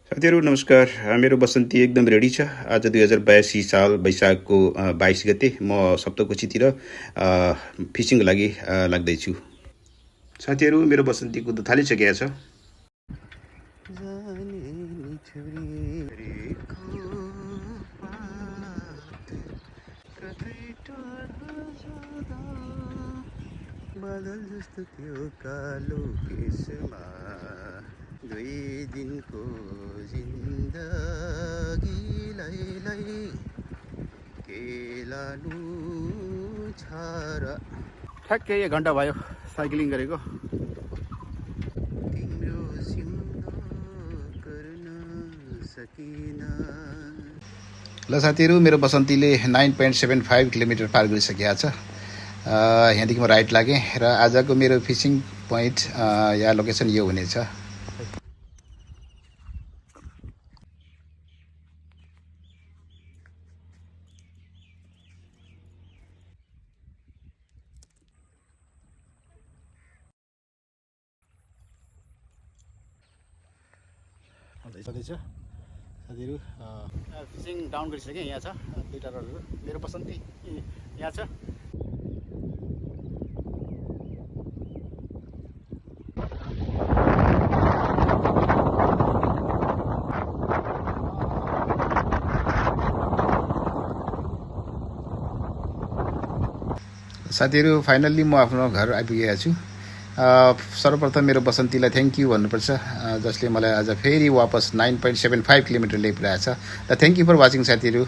साथीहरू नमस्कार। मेरो बसन्ती एकदम रेडी छ। आज 2082 साल वैशाखको 22 गते म सप्तकोशीतिर फिसिङको लागि लाग्दैछु। साथीहरू मेरो बसन्ती कुद्न थालिसकेको छ। बादल जस्तो त्यो कालो केसमा दुई दिनको जिन्दगीलाई के लानु छ र। ठ्याक्कै 1 घन्टा भयो साइक्लिङ गरेको। तिम्रो सिउँदो गर्न सकिन। ल साथीहरू मेरो बसन्तीले 9.75 किलोमिटर पार गरिसकेको छ। यहाँदेखि म राइट लागेँ र आजको मेरो फिसिङ पोइन्ट या लोकेसन यो हुनेछ। छँदैछ साथीहरू। फिसिङ डाउन गरिसकेँ। यहाँ छ दुईवटा रोडहरू। मेरो बसन्ती यहाँ छ। साथीहरू फाइनल्ली म आफ्नो घर आइपुगेको छु। सर्वप्रथम मेरो बसन्तीलाई थ्याङ्क यू भन्नुपर्छ, जसले मलाई आज फेरि वापस 9.75 किलोमिटर ल्याइपुऱ्याएको छ। र थ्याङ्क यू फर वाचिङ साथीहरू।